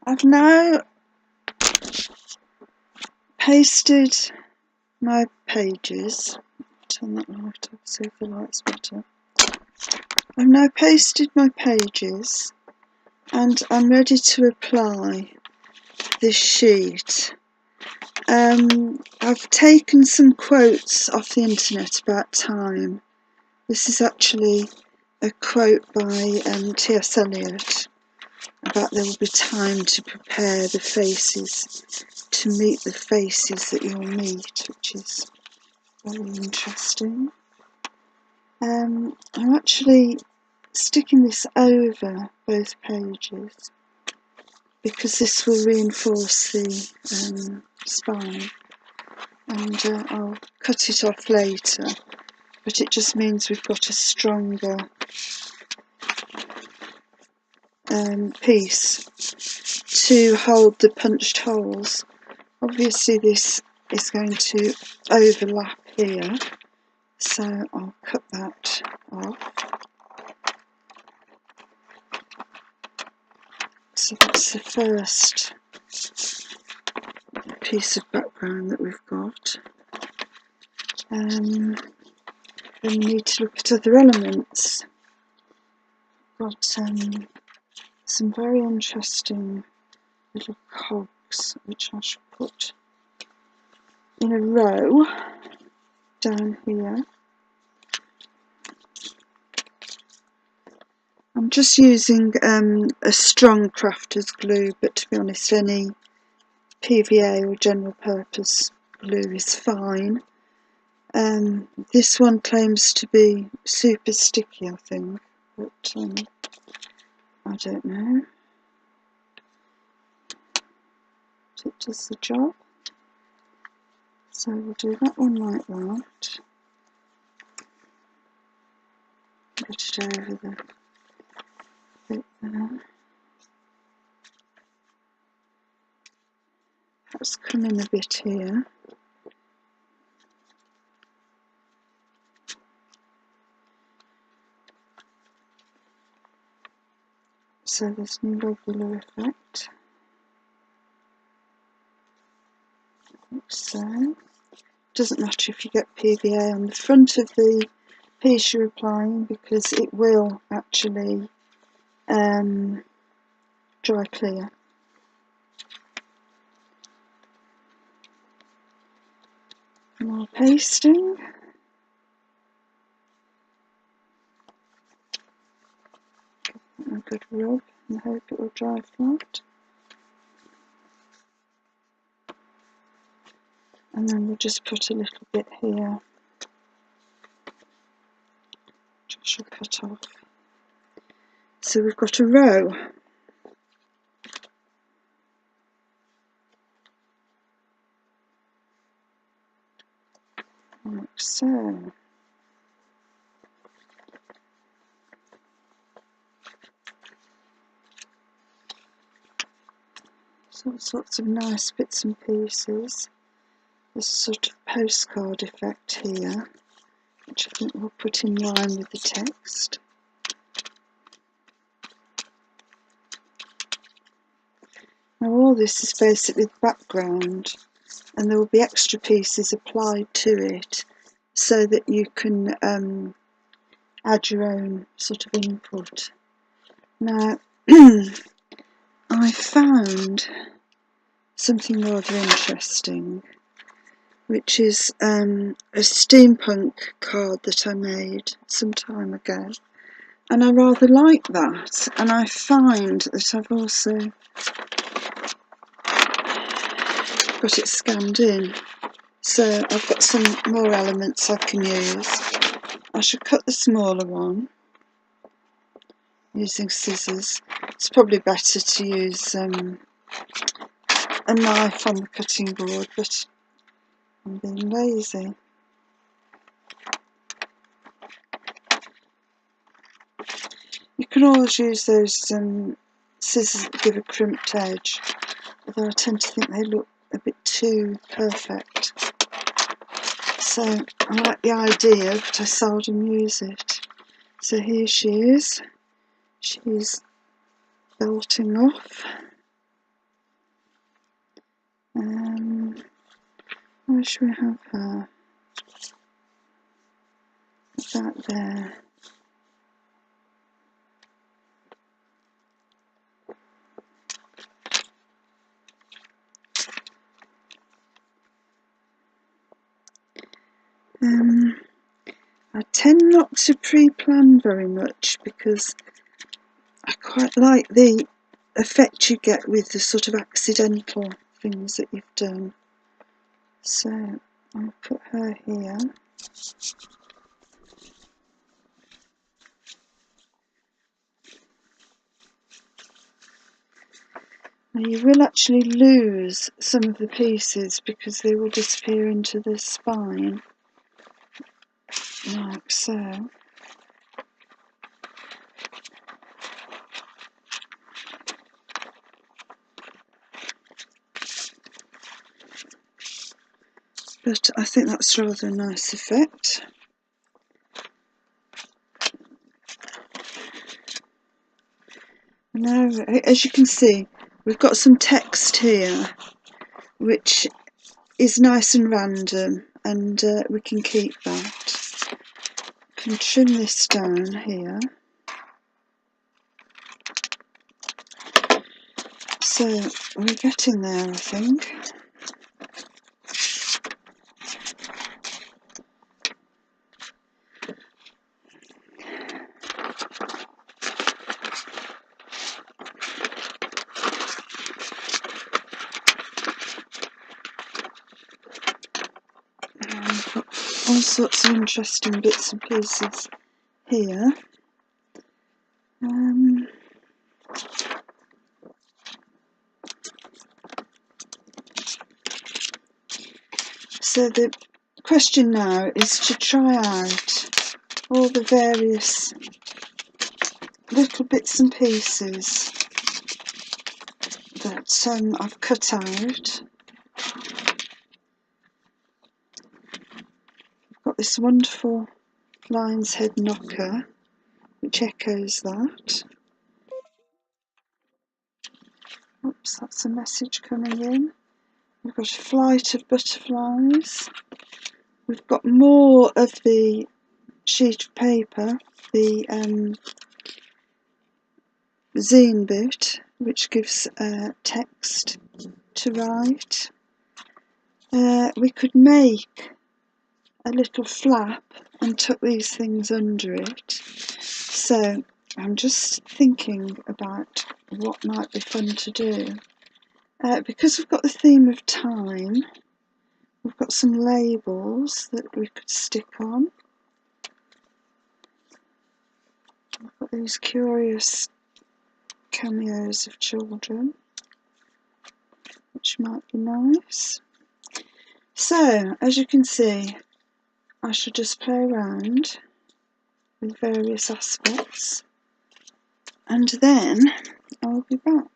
I've now pasted my pages. Turn that light off, see if the light's better. I've now pasted my pages and I'm ready to apply this sheet. I've taken some quotes off the internet about time. This is actually a quote by T.S. Eliot about there will be time to prepare the faces to meet the faces that you'll meet, which is very interesting. I'm actually sticking this over both pages because this will reinforce the spine, and I'll cut it off later, but it just means we've got a stronger piece to hold the punched holes. Obviously this is going to overlap here, so I'll cut that off. So that's the first piece of background that we've got. Then we need to look at other elements. Got some very interesting little cogs which I should put in a row down here. I'm just using a strong crafter's glue, but to be honest any PVA or general purpose glue is fine. This one claims to be super sticky, I think, but I don't know. It does the job. So we'll do that one like that. Put it over the bit there. Perhaps come in a bit here. So there's an irregular effect. Like so. Doesn't matter if you get PVA on the front of the piece you're applying because it will actually dry clear. More pasting. A good rub and hope it will dry flat. And then we'll just put a little bit here, which I shall cut off. So we've got a row. Like so. So all sorts of nice bits and pieces. There's a sort of postcard effect here, which I think we'll put in line with the text. Now all this is basically the background, and there will be extra pieces applied to it so that you can add your own sort of input. Now I found something rather interesting, which is a steampunk card that I made some time ago, and I rather like that, and I find that I've also got it scanned in, so I've got some more elements I can use. I should cut the smaller one using scissors. It's probably better to use a knife on the cutting board, but I'm being lazy. You can always use those scissors that give a crimped edge, although I tend to think they look a bit too perfect. So I like the idea, but I seldom use it. So here she is. She's belting off. Where should we have her? That there. I tend not to pre-plan very much because I quite like the effect you get with the sort of accidental things that you've done. So I'll put her here. Now you will actually lose some of the pieces because they will disappear into the spine, like so. But I think that's rather a nice effect. Now, as you can see, we've got some text here, which is nice and random, and we can keep that. Can trim this down here. So we're getting there, I think. All sorts of interesting bits and pieces here. So the question now is to try out all the various little bits and pieces that I've cut out. I've got this wonderful lion's head knocker, which echoes that. Oops, that's a message coming in. We've got a flight of butterflies. We've got more of the sheet of paper, the zine bit, which gives text to write. We could make a little flap and tuck these things under it. So I'm just thinking about what might be fun to do. Because we've got the theme of time, we've got some labels that we could stick on. We've got these curious cameos of children, which might be nice. So, as you can see, I shall just play around with various aspects, and then I'll be back.